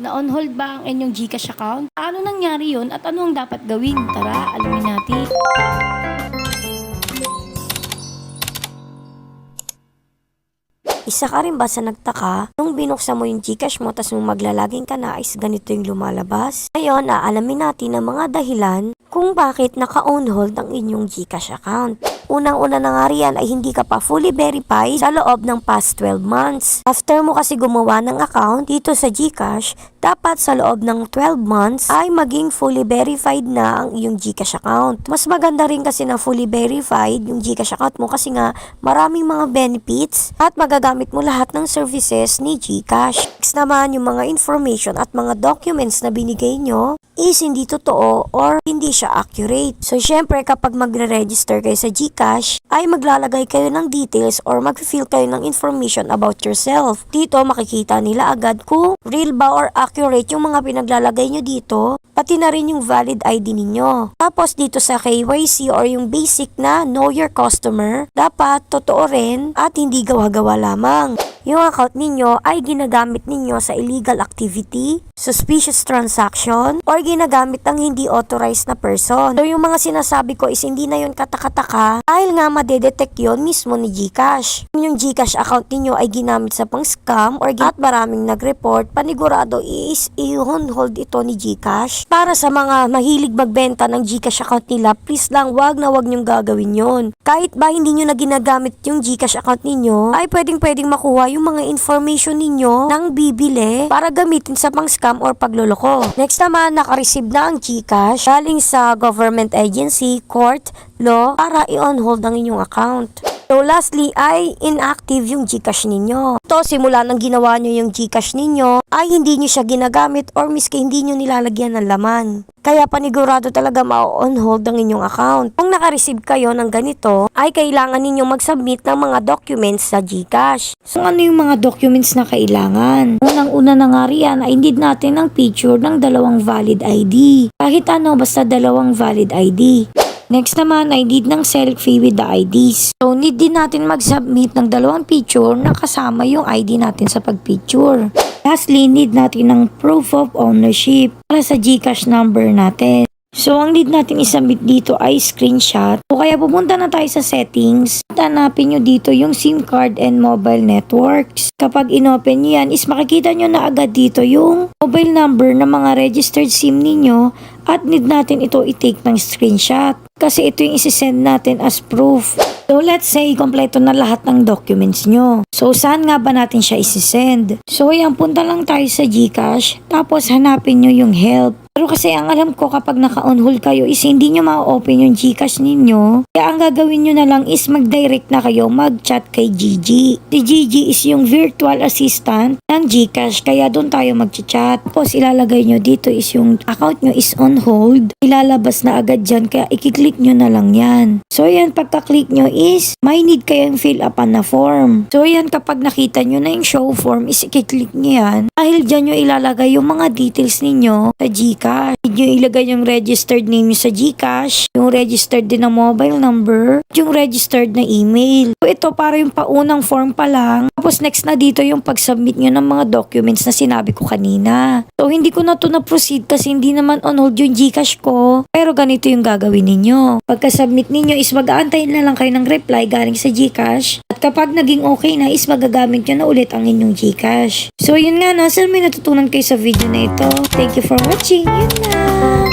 Na-on hold ba ang inyong GCash account? Paano nangyari yun at ano ang dapat gawin? Tara, alamin natin. Isa ka rin ba sa nagtaka nung binuksan mo yung GCash mo tas nung maglalaging ka na is ganito yung lumalabas? Ngayon, aalamin natin ang mga dahilan kung bakit naka-on hold ang inyong GCash account. Unang-una na nga riyan ay hindi ka pa fully verified sa loob ng past 12 months. After mo kasi gumawa ng account dito sa GCash, dapat sa loob ng 12 months ay maging fully verified na ang iyong GCash account. Mas maganda rin kasi na fully verified yung GCash account mo kasi nga maraming mga benefits at magagamit mo lahat ng services ni GCash. Next naman, yung mga information at mga documents na binigay nyo is hindi totoo or hindi siya accurate. So, syempre, kapag magre-register kayo sa GCash, ay maglalagay kayo ng details or mag-fill kayo ng information about yourself. Dito, makikita nila agad kung real ba or accurate yung mga pinaglalagay nyo dito, pati na rin yung valid ID ninyo. Tapos, dito sa KYC or yung basic na Know Your Customer, dapat totoo rin at hindi gawa-gawa lamang. Yung account ninyo ay ginagamit ninyo sa illegal activity, suspicious transaction, or ginagamit ng hindi authorized na person. So yung mga sinasabi ko is hindi na yun katakataka dahil nga madedetect yun mismo ni GCash. Yung GCash account ninyo ay ginamit sa pang scam at maraming nag-report, panigurado is i-on hold ito ni GCash. Para sa mga mahilig magbenta ng GCash account nila, please lang wag na wag nyong gagawin yun. Kahit ba hindi nyo na ginagamit yung GCash account ninyo, ay pwedeng makuha yung mga information ninyo ng bibili para gamitin sa pang-scam or pagloloko. Next naman, naka-receive na ang GCash galing sa government agency, court, law para i-on hold ang inyong account. So lastly ay inactive yung GCash ninyo. Ito, simula nang ginawa nyo yung GCash ninyo ay hindi nyo siya ginagamit or miski hindi nyo nilalagyan ng laman. Kaya panigurado talaga ma-on hold ang inyong account. Kung naka-receive kayo ng ganito, ay kailangan ninyong mag-submit ng mga documents sa GCash. So ano yung mga documents na kailangan? Unang-una na nga riyan ay need natin ng picture ng dalawang valid ID. Kahit ano, basta dalawang valid ID. Next naman ay need ng selfie with the IDs. So need din natin mag-submit ng dalawang picture na kasama yung ID natin sa pagpicture. Lastly, need natin ng proof of ownership para sa GCash number natin. So ang need natin isubmit dito ay screenshot. So kaya pumunta na tayo sa settings at hanapin nyo dito yung SIM card and mobile networks. Kapag inopen nyo yan is makikita nyo na agad dito yung mobile number ng mga registered SIM ninyo at need natin ito i-take ng screenshot. Kasi ito yung isi-send natin as proof. So let's say kompleto na lahat ng documents nyo. So saan nga ba natin siya isi-send? So yan, punta lang tayo sa GCash tapos hanapin nyo yung help. Pero kasi ang alam ko kapag naka-on hold kayo is hindi nyo ma-open yung GCash ninyo. Kaya ang gagawin nyo na lang is mag-direct na kayo, mag-chat kay Gigi. Si Gigi is yung virtual assistant ng GCash kaya doon tayo mag-chat. Tapos ilalagay nyo dito is yung account nyo is on hold. Ilalabas na agad dyan kaya ikiklik nyo na lang yan. So yan, pagka-click nyo is may need kayong fill up na form. So yan, kapag nakita nyo na yung show form is ikiklik nyo yan. Dahil dyan nyo ilalagay yung mga details ninyo sa GCash. Need nyo ilagay yung registered name nyo sa GCash, yung registered din na mobile number, yung registered na email. So ito para yung paunang form pa lang. Tapos next na dito yung pag-submit nyo ng mga documents na sinabi ko kanina. So hindi ko na to na-proceed kasi hindi naman on hold yung GCash ko. Pero ganito yung gagawin ninyo. Pagka-submit ninyo is mag-aantay na lang kayo ng reply galing sa GCash. At kapag naging okay na is magagamit nyo na ulit ang inyong GCash. So yun nga, sana may natutunan kayo sa video na ito. Thank you for watching. Yun na.